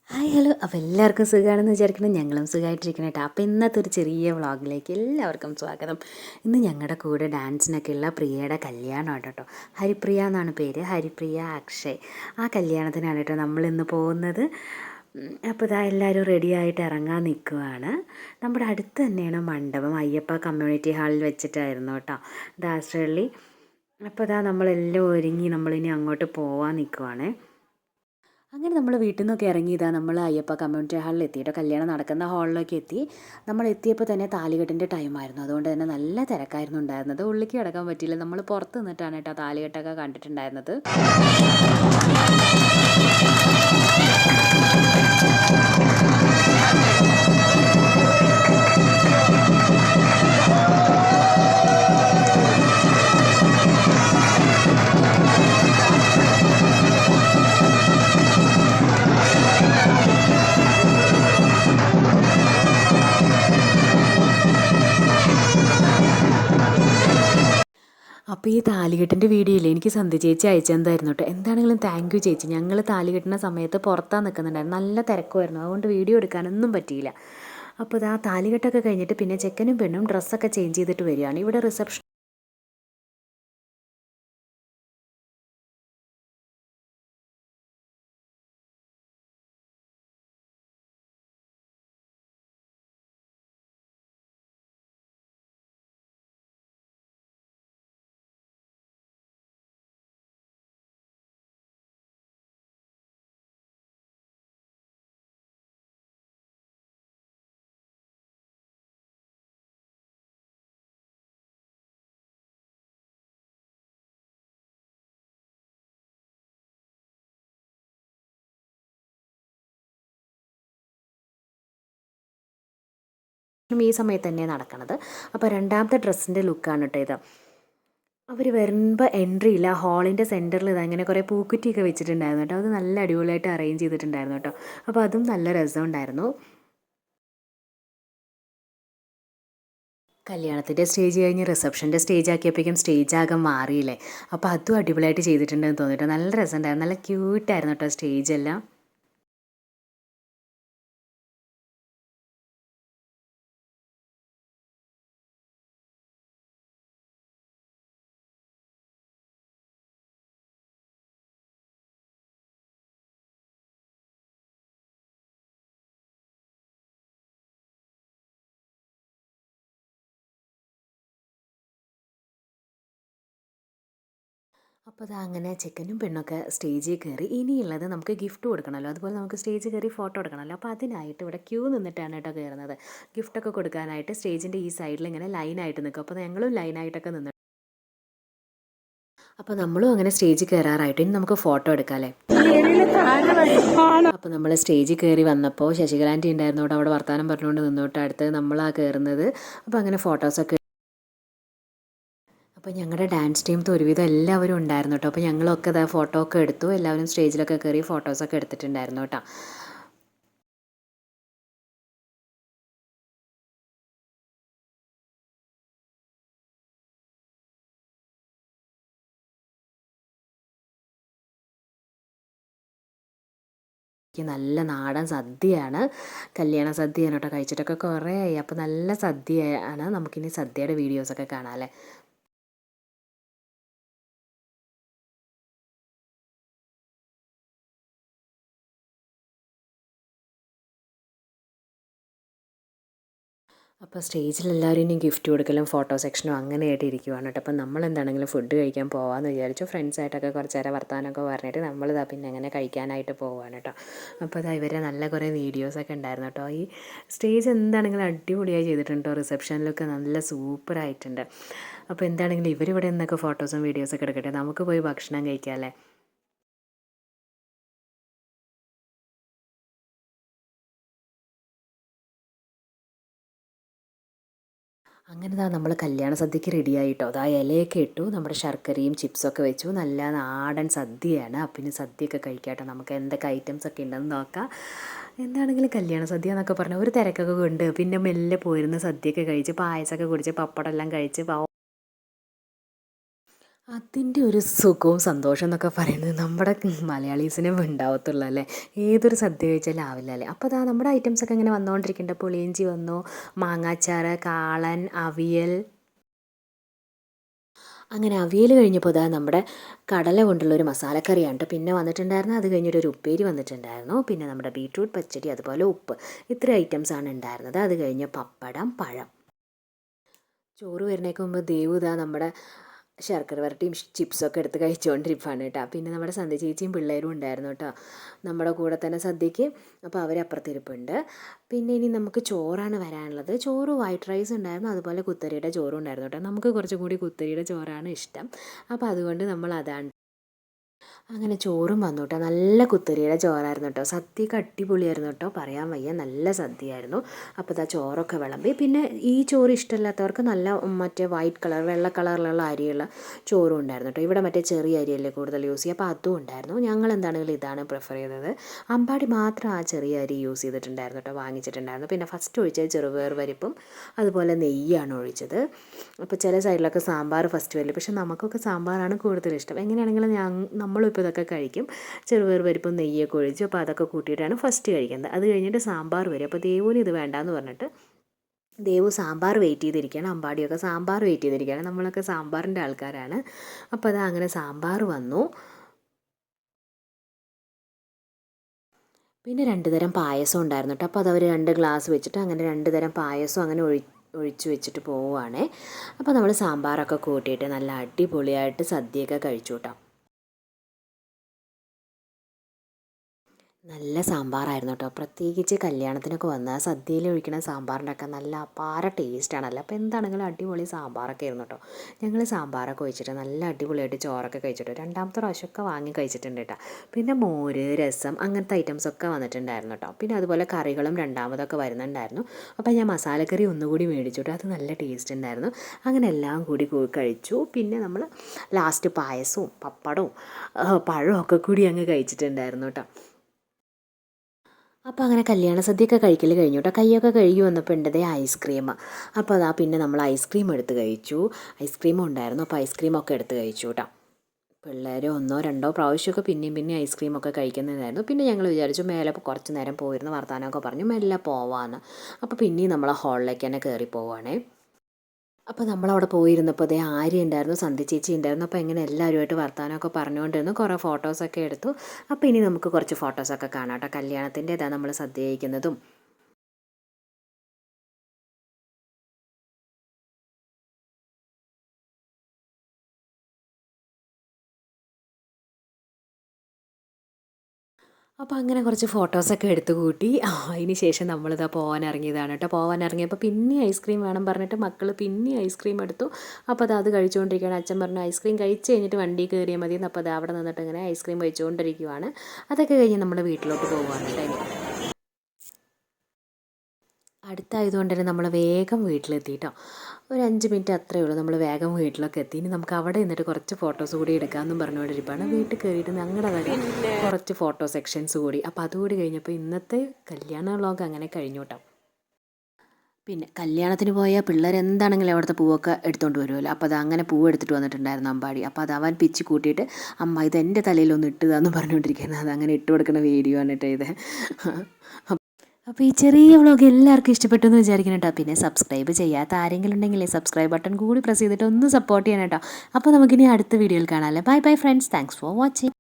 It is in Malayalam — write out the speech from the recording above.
ഹായ് ഹലോ അപ്പോൾ എല്ലാവർക്കും സുഖമാണെന്ന് വിചാരിക്കണം. ഞങ്ങളും സുഖമായിട്ടിരിക്കണം കേട്ടോ. അപ്പോൾ ഇന്നത്തെ ഒരു ചെറിയ വ്ളോഗിലേക്ക് എല്ലാവർക്കും സ്വാഗതം. ഇന്ന് ഞങ്ങളുടെ കൂടെ ഡാൻസിനൊക്കെയുള്ള പ്രിയയുടെ കല്യാണമാണ് കേട്ടോ. ഹരിപ്രിയ എന്നാണ് പേര്, ഹരിപ്രിയ അക്ഷയ്. ആ കല്യാണത്തിനാണ് കേട്ടോ നമ്മളിന്ന് പോകുന്നത്. അപ്പോൾ ഇതാ എല്ലാവരും റെഡി ആയിട്ട് ഇറങ്ങാൻ നിൽക്കുവാണ്. നമ്മുടെ അടുത്ത് തന്നെയാണ് മണ്ഡപം, അയ്യപ്പ കമ്മ്യൂണിറ്റി ഹാളിൽ വെച്ചിട്ടായിരുന്നു കേട്ടോ ദാസരള്ളി. അപ്പോൾ ഇതാ നമ്മളെല്ലാം ഒരുങ്ങി നമ്മളിനി അങ്ങോട്ട് പോകാൻ നിൽക്കുവാണേ. അങ്ങനെ നമ്മൾ വീട്ടിൽ നിന്നൊക്കെ ഇറങ്ങിയതാണ്. നമ്മൾ അയ്യപ്പ കമ്മ്യൂണിറ്റി ഹാളിൽ എത്തിയിട്ടോ. കല്യാണം നടക്കുന്ന ഹാളിലേക്ക് എത്തി. നമ്മൾ എത്തിയപ്പോൾ തന്നെ താലികെട്ടിൻ്റെ ടൈമായിരുന്നു. അതുകൊണ്ട് തന്നെ നല്ല തിരക്കായിരുന്നു ഉണ്ടായിരുന്നത്. ഉള്ളിലേക്ക് കിടക്കാൻ പറ്റിയില്ല. നമ്മൾ പുറത്ത് നിന്നിട്ടാണ് കേട്ടോ താലികെട്ടൊക്കെ കണ്ടിട്ടുണ്ടായിരുന്നത്. അപ്പോൾ ഈ താലികെട്ടിൻ്റെ വീഡിയോ ഇല്ലേ, എനിക്ക് സന്ധ്യ ചേച്ചി അയച്ചെന്തായിരുന്നു കേട്ടോ. എന്താണെങ്കിലും താങ്ക് യു ചേച്ചി. ഞങ്ങൾ താലി കെട്ടുന്ന സമയത്ത് പുറത്താണ് നിൽക്കുന്നുണ്ടായിരുന്നു. നല്ല തിരക്കുമായിരുന്നു, അതുകൊണ്ട് വീഡിയോ എടുക്കാനൊന്നും പറ്റിയില്ല. അപ്പോൾ ഇതാ താലികെട്ടൊക്കെ കഴിഞ്ഞിട്ട് പിന്നെ ചെക്കനും പെണ്ണും ഡ്രസ്സൊക്കെ ചേഞ്ച് ചെയ്തിട്ട് വരികയാണ്. ഇവിടെ റിസപ്ഷൻ ഈ സമയത്ത് തന്നെയാണ് നടക്കുന്നത്. അപ്പോൾ രണ്ടാമത്തെ ഡ്രസ്സിൻ്റെ ലുക്കാണ് കേട്ടോ ഇത്. അവർ വരുമ്പോൾ എൻട്രി ഇല്ല, ഹാളിൻ്റെ സെൻറ്ററിൽ ഇതങ്ങനെ കുറേ പൂക്കുറ്റിയൊക്കെ വെച്ചിട്ടുണ്ടായിരുന്നു കേട്ടോ. അത് നല്ല അടിപൊളിയായിട്ട് അറേഞ്ച് ചെയ്തിട്ടുണ്ടായിരുന്നു കേട്ടോ. അപ്പോൾ അതും നല്ല രസമുണ്ടായിരുന്നു. കല്യാണത്തിൻ്റെ സ്റ്റേജ് കഴിഞ്ഞ് റിസപ്ഷൻ്റെ സ്റ്റേജ് ആക്കിയപ്പോഴേക്കും സ്റ്റേജ് ആകെ മാറിയില്ലേ. അപ്പോൾ അതും അടിപൊളിയായിട്ട് ചെയ്തിട്ടുണ്ടെന്ന് തോന്നിയിട്ട് നല്ല രസമുണ്ടായിരുന്നു. നല്ല ക്യൂട്ടായിരുന്നു കേട്ടോ സ്റ്റേജെല്ലാം. അപ്പോൾ അത് അങ്ങനെ ചെക്കനും പെണ്ണൊക്കെ സ്റ്റേജിൽ കയറി. ഇനിയുള്ളത് നമുക്ക് ഗിഫ്റ്റ് കൊടുക്കണമല്ലോ, അതുപോലെ നമുക്ക് സ്റ്റേജിൽ കയറി ഫോട്ടോ എടുക്കണമല്ലോ. അപ്പോൾ അതിനായിട്ട് ഇവിടെ ക്യൂ നിന്നിട്ടാണ് കേട്ടോ കയറുന്നത്. ഗിഫ്റ്റൊക്കെ കൊടുക്കാനായിട്ട് സ്റ്റേജിൻ്റെ ഈ സൈഡിൽ ഇങ്ങനെ ലൈനായിട്ട് നിൽക്കും. അപ്പോൾ ഞങ്ങളും ലൈനായിട്ടൊക്കെ നിന്ന്. അപ്പോൾ നമ്മളും അങ്ങനെ സ്റ്റേജിൽ കയറാറായിട്ട് ഇനി നമുക്ക് ഫോട്ടോ എടുക്കാമല്ലേ. അപ്പോൾ നമ്മൾ സ്റ്റേജിൽ കയറി വന്നപ്പോൾ ശശികലാൻറ്റി ഉണ്ടായിരുന്നു അവിടെ വർത്തമാനം പറഞ്ഞുകൊണ്ട് നിന്നോട്ട് അടുത്ത് നമ്മളാ കയറുന്നത്. അപ്പോൾ അങ്ങനെ ഫോട്ടോസൊക്കെ. അപ്പോൾ ഞങ്ങളുടെ ഡാൻസ് ടീമത്തെ ഒരുവിധം എല്ലാവരും ഉണ്ടായിരുന്നു കേട്ടോ. അപ്പോൾ ഞങ്ങളൊക്കെ ഇതാ ഫോട്ടോ ഒക്കെ എടുത്തു. എല്ലാവരും സ്റ്റേജിലൊക്കെ കയറി ഫോട്ടോസൊക്കെ എടുത്തിട്ടുണ്ടായിരുന്നു കേട്ടോ. നല്ല നാടൻ സദ്യയാണ്, കല്യാണ സദ്യയാണ് കേട്ടോ. കഴിച്ചിട്ടൊക്കെ കുറേ ആയി. അപ്പോൾ നല്ല സദ്യയാണ്. നമുക്കിനി സദ്യയുടെ വീഡിയോസൊക്കെ കാണാം അല്ലേ. അപ്പോൾ സ്റ്റേജിൽ എല്ലാവരും ഇനി ഗിഫ്റ്റ് കൊടുക്കലും ഫോട്ടോ സെക്ഷനും അങ്ങനെയായിട്ട് ഇരിക്കുവാണ് കേട്ടോ. അപ്പോൾ നമ്മൾ എന്താണെങ്കിലും ഫുഡ് കഴിക്കാൻ പോകാമെന്ന് വിചാരിച്ചു. ഫ്രണ്ട്സായിട്ടൊക്കെ കുറച്ച് നേരം വർത്തമാനമൊക്കെ പറഞ്ഞിട്ട് നമ്മളിതാ പിന്നെ അങ്ങനെ കഴിക്കാനായിട്ട് പോവുകയാണ് കേട്ടോ. അപ്പോൾ അതാ ഇവരെ നല്ല കുറേ വീഡിയോസൊക്കെ ഉണ്ടായിരുന്നു കേട്ടോ. ഈ സ്റ്റേജ് എന്താണെങ്കിലും അടിപൊളിയായി ചെയ്തിട്ടുണ്ട് കേട്ടോ. റിസപ്ഷനിലൊക്കെ നല്ല സൂപ്പറായിട്ടുണ്ട്. അപ്പോൾ എന്താണെങ്കിലും ഇവരിവിടെ നിന്നൊക്കെ ഫോട്ടോസും വീഡിയോസൊക്കെ എടുക്കട്ടെ, നമുക്ക് പോയി ഭക്ഷണം കഴിക്കാം അല്ലേ. അങ്ങനെ നമ്മൾ കല്യാണ സദ്യക്ക് റെഡിയായിട്ടോ. അതാ ഇലയൊക്കെ ഇട്ടു, നമ്മുടെ ശർക്കരയും ചിപ്സൊക്കെ വെച്ചു. നല്ല നാടൻ സദ്യയാണ്. പിന്നെ സദ്യയൊക്കെ കഴിക്കാട്ടോ. നമുക്ക് എന്തൊക്കെ ഐറ്റംസ് ഒക്കെ ഉണ്ടെന്ന് നോക്കാം. എന്താണെങ്കിലും കല്യാണ സദ്യ എന്നൊക്കെ പറഞ്ഞാൽ ഒരു തിരക്കൊക്കെ ഉണ്ട്. പിന്നെ മെല്ലെ പോയിരുന്ന സദ്യയൊക്കെ കഴിച്ച് പായസമൊക്കെ കുടിച്ച് പപ്പടം എല്ലാം കഴിച്ച് അതിൻ്റെ ഒരു സുഖവും സന്തോഷം എന്നൊക്കെ പറയുന്നത് നമ്മുടെ മലയാളീസിനെ ഉണ്ടാവത്തുള്ളൂ അല്ലേ. ഏതൊരു സദ്യ കഴിച്ചാലും ആവില്ല അല്ലേ. അപ്പോൾ അതാ നമ്മുടെ ഐറ്റംസൊക്കെ ഇങ്ങനെ വന്നുകൊണ്ടിരിക്കുന്നുണ്ട്. പുളിയിഞ്ചി വന്നു, മാങ്ങാച്ചാറ്, കാളൻ, അവിയൽ. അങ്ങനെ അവിയൽ കഴിഞ്ഞപ്പോൾ ഇതാ നമ്മുടെ കടല കൊണ്ടുള്ള ഒരു മസാലക്കറിയാണ് ട്ടോ പിന്നെ വന്നിട്ടുണ്ടായിരുന്നു. അത് കഴിഞ്ഞിട്ട് ഒരു ഉപ്പേരി വന്നിട്ടുണ്ടായിരുന്നു. പിന്നെ നമ്മുടെ ബീട്രൂട്ട് പച്ചടി, അതുപോലെ ഉപ്പ്. ഇത്ര ഐറ്റംസാണ് ഉണ്ടായിരുന്നത്. അത് കഴിഞ്ഞ് പപ്പടം, പഴം. ചോറ് വരുന്നേക്ക് മുമ്പ് ദേവു ഇതാ നമ്മുടെ ശർക്കര വരട്ടിയും ചിപ്സൊക്കെ എടുത്ത് കഴിച്ചുകൊണ്ടിരിക്കുകയാണ് കേട്ടോ. പിന്നെ നമ്മുടെ സന്ധ്യ ചേച്ചിയും പിള്ളേരും ഉണ്ടായിരുന്നു കേട്ടോ നമ്മുടെ കൂടെ തന്നെ സദ്യക്ക്. അപ്പോൾ അവരപ്പുറത്തിരിപ്പുണ്ട്. പിന്നെ ഇനി നമുക്ക് ചോറാണ് വരാനുള്ളത്. ചോറ് വൈറ്റ് റൈസ് ഉണ്ടായിരുന്നു, അതുപോലെ കുത്തരിയുടെ ചോറും ഉണ്ടായിരുന്നു കേട്ടോ. നമുക്ക് കുറച്ചും കൂടി കുത്തരിയുടെ ചോറാണ് ഇഷ്ടം. അപ്പോൾ അതുകൊണ്ട് നമ്മൾ അതാണ്. അങ്ങനെ ചോറും വന്നു കേട്ടോ. നല്ല കുത്തരിയുടെ ചോറായിരുന്നു കേട്ടോ. സദ്യയൊക്കെ അടിപൊളിയായിരുന്നു കേട്ടോ, പറയാൻ വയ്യ, നല്ല സദ്യയായിരുന്നു. അപ്പോൾ ഇതാ ചോറൊക്കെ വിളമ്പി. പിന്നെ ഈ ചോറ് ഇഷ്ടമില്ലാത്തവർക്ക് നല്ല മറ്റേ വൈറ്റ് കളർ, വെള്ള കളറിലുള്ള അരിയുള്ള ചോറും ഉണ്ടായിരുന്നു കേട്ടോ. ഇവിടെ മറ്റേ ചെറിയ അരിയല്ലേ കൂടുതൽ യൂസ് ചെയ്യുക, അപ്പോൾ അതും ഉണ്ടായിരുന്നു. ഞങ്ങൾ എന്താണെങ്കിലും ഇതാണ് പ്രിഫർ ചെയ്തത്. അമ്പാടി മാത്രം ആ ചെറിയ അരി യൂസ് ചെയ്തിട്ടുണ്ടായിരുന്നു കേട്ടോ, വാങ്ങിച്ചിട്ടുണ്ടായിരുന്നു. പിന്നെ ഫസ്റ്റ് ഒഴിച്ചത് ചെറുപയർ പരിപ്പും അതുപോലെ നെയ്യാണ് ഒഴിച്ചത്. അപ്പോൾ ചില സൈഡിലൊക്കെ സാമ്പാർ ഫസ്റ്റ് വരില്ല, പക്ഷെ നമുക്കൊക്കെ സാമ്പാറാണ് കൂടുതൽ ഇഷ്ടം. എങ്ങനെയാണെങ്കിലും നമ്മളിപ്പോൾ ഇതൊക്കെ കഴിക്കും. ചെറുപയർ പരിപ്പും നെയ്യൊക്കെ ഒഴിച്ചു. അപ്പോൾ അതൊക്കെ കൂട്ടിയിട്ടാണ് ഫസ്റ്റ് കഴിക്കുന്നത്. അത് കഴിഞ്ഞിട്ട് സാമ്പാർ വരും. അപ്പോൾ ദേവുവിന് ഇത് വേണ്ടാന്ന് പറഞ്ഞിട്ട് ദേവു സാമ്പാർ വെയിറ്റ് ചെയ്തിരിക്കുകയാണ്. അമ്പാടിയൊക്കെ സാമ്പാർ വെയിറ്റ് ചെയ്തിരിക്കുകയാണ്. നമ്മളൊക്കെ സാമ്പാറിൻ്റെ ആൾക്കാരാണ്. അപ്പോൾ അത് അങ്ങനെ സാമ്പാർ വന്നു. പിന്നെ 2 തരം പായസം ഉണ്ടായിരുന്നു കേട്ടോ. അപ്പോൾ അതവർ 2 ഗ്ലാസ് വെച്ചിട്ട് അങ്ങനെ 2 തരം പായസം അങ്ങനെ ഒഴിച്ച് വെച്ചിട്ട് പോവുകയാണേ. അപ്പോൾ നമ്മൾ സാമ്പാറൊക്കെ കൂട്ടിയിട്ട് നല്ല അടിപൊളിയായിട്ട് സദ്യയൊക്കെ കഴിച്ചു കേട്ടോ. നല്ല സാമ്പാറായിരുന്നു കേട്ടോ. പ്രത്യേകിച്ച് കല്യാണത്തിനൊക്കെ വന്നാൽ സദ്യയിൽ ഒഴിക്കണ സാമ്പാറിൻ്റെയൊക്കെ നല്ല അപാര ടേസ്റ്റാണല്ലോ. അപ്പോൾ എന്താണെങ്കിലും അടിപൊളി സാമ്പാറൊക്കെ ആയിരുന്നു കേട്ടോ. ഞങ്ങൾ സാമ്പാറൊക്കെ ഒഴിച്ചിട്ട് നല്ല അടിപൊളിയായിട്ട് ചോറൊക്കെ കഴിച്ചിട്ട് 2ാമത്തെ പ്രാവശ്യമൊക്കെ വാങ്ങി കഴിച്ചിട്ടുണ്ട് കേട്ടോ. പിന്നെ മോര്, രസം, അങ്ങനത്തെ ഐറ്റംസൊക്കെ വന്നിട്ടുണ്ടായിരുന്നു കേട്ടോ. പിന്നെ അതുപോലെ കറികളും 2ാമതൊക്കെ വരുന്നുണ്ടായിരുന്നു. അപ്പോൾ ഞാൻ മസാലക്കറി ഒന്നുകൂടി മേടിച്ചിട്ട് അത് നല്ല ടേസ്റ്റ് ഉണ്ടായിരുന്നു. അങ്ങനെ എല്ലാം കൂടി കഴിച്ചു. പിന്നെ നമ്മൾ ലാസ്റ്റ് പായസവും പപ്പടവും പഴവും ഒക്കെ കൂടി അങ്ങ് കഴിച്ചിട്ടുണ്ടായിരുന്നു കേട്ടോ. അപ്പോൾ അങ്ങനെ കല്യാണ സദ്യയൊക്കെ കഴിക്കൽ കഴിഞ്ഞു കേട്ടോ. കൈയൊക്കെ കഴുകി വന്നപ്പോൾ ഉണ്ടതേ ഐസ്ക്രീം. അപ്പോൾ അതാ പിന്നെ നമ്മൾ ഐസ്ക്രീം എടുത്ത് കഴിച്ചു. ഐസ്ക്രീമും ഉണ്ടായിരുന്നു. അപ്പോൾ ഐസ്ക്രീമൊക്കെ എടുത്ത് കഴിച്ചു കേട്ടോ. പിള്ളേർ 1-2 പ്രാവശ്യമൊക്കെ പിന്നെയും ഐസ്ക്രീമൊക്കെ കഴിക്കുന്നതായിരുന്നു. പിന്നെ ഞങ്ങൾ വിചാരിച്ചു മേലെ കുറച്ച് നേരം പോയിരുന്ന് വർത്താനമൊക്കെ പറഞ്ഞു മെല്ലെ പോവാമെന്ന്. അപ്പോൾ പിന്നെയും നമ്മൾ ഹാളിലേക്ക് തന്നെ കയറി പോവുകയാണേ. അപ്പോൾ നമ്മളവിടെ പോയിരുന്നപ്പോൾ അതേ ആര്യ ഉണ്ടായിരുന്നു, സന്ധ്യ ചേച്ചി ഉണ്ടായിരുന്നു. അപ്പോൾ ഇങ്ങനെ എല്ലാവരുമായിട്ട് വർത്താനമൊക്കെ പറഞ്ഞുകൊണ്ടിരുന്നു. കുറേ ഫോട്ടോസൊക്കെ എടുത്തു. അപ്പോൾ ഇനി നമുക്ക് കുറച്ച് ഫോട്ടോസൊക്കെ കാണാം കേട്ടോ. കല്യാണത്തിൻ്റെ ഇതാ നമ്മൾ സദ്യ കഴിക്കുന്നതും. അപ്പോൾ അങ്ങനെ കുറച്ച് ഫോട്ടോസൊക്കെ എടുത്ത് കൂട്ടി. അതിന് ശേഷം നമ്മളിതാ പോകാനിറങ്ങിയതാണ് കേട്ടോ. പോകാനിറങ്ങിയപ്പോൾ പിന്നെ ഐസ്ക്രീം വേണം പറഞ്ഞിട്ട് മക്കൾ പിന്നെ ഐസ്ക്രീം എടുത്തു. അപ്പോൾ അത് കഴിച്ചുകൊണ്ടിരിക്കുകയാണ്. അച്ഛൻ പറഞ്ഞു ഐസ്ക്രീം കഴിച്ച് കഴിഞ്ഞിട്ട് വണ്ടി കയറിയാൽ മതി എന്ന്. അപ്പോൾ അത് അവിടെ നിന്നിട്ട് ഇങ്ങനെ ഐസ്ക്രീം കഴിച്ചുകൊണ്ടിരിക്കുകയാണ്. അതൊക്കെ കഴിഞ്ഞ് നമ്മുടെ വീട്ടിലോട്ട് പോകുകയാണ് കേട്ടോ. അടുത്തായതുകൊണ്ട് തന്നെ നമ്മൾ വേഗം വീട്ടിലെത്തി കേട്ടോ. ഒരു 5 മിനിറ്റ് അത്രയേ ഉള്ളൂ. നമ്മൾ വേഗം വീട്ടിലൊക്കെ എത്തി. ഇനി നമുക്ക് അവിടെ നിന്നിട്ട് കുറച്ച് ഫോട്ടോസ് കൂടി എടുക്കാമെന്നും പറഞ്ഞുകൊണ്ടിരിക്കുകയാണ്. വീട്ടിൽ കയറിയിട്ട് ഞങ്ങളുടെ വരെ കുറച്ച് ഫോട്ടോ സെക്ഷൻസ് കൂടി. അപ്പോൾ അതുകൂടി കഴിഞ്ഞപ്പോൾ ഇന്നത്തെ കല്യാണ വ്ളോഗ് അങ്ങനെ കഴിഞ്ഞു കേട്ടോ. പിന്നെ കല്യാണത്തിന് പോയാൽ പിള്ളേർ എന്താണെങ്കിലും അവിടുത്തെ പൂവൊക്കെ എടുത്തുകൊണ്ട് വരുമല്ലോ. അപ്പോൾ അത് അങ്ങനെ പൂവ് എടുത്തിട്ട് വന്നിട്ടുണ്ടായിരുന്നു അമ്പാടി. അപ്പോൾ അത് അവൻ പിച്ച് കൂട്ടിയിട്ട് അമ്മ ഇത് എൻ്റെ തലയിലൊന്ന് ഇട്ടതാന്ന് പറഞ്ഞുകൊണ്ടിരിക്കുന്നത്. അത് അങ്ങനെ ഇട്ട് കൊടുക്കുന്ന വീഡിയോ ആണ് കേട്ടോ ഇത്. അപ്പോൾ ഈ ചെറിയ വ്ളോഗ് എല്ലാവർക്കും ഇഷ്ടപ്പെട്ടു എന്ന് വിചാരിക്കണം കേട്ടോ. പിന്നെ സബ്സ്ക്രൈബ് ചെയ്യാത്ത ആരെങ്കിലും ഉണ്ടെങ്കിൽ സബ്സ്ക്രൈബ് ബട്ടൺ കൂടി പ്രസ് ചെയ്തിട്ട് ഒന്ന് സപ്പോർട്ട് ചെയ്യണം കേട്ടോ. അപ്പോൾ നമുക്കിനി അടുത്ത വീഡിയോയിൽ കാണാമല്ലേ. Bye bye friends. Thanks for watching.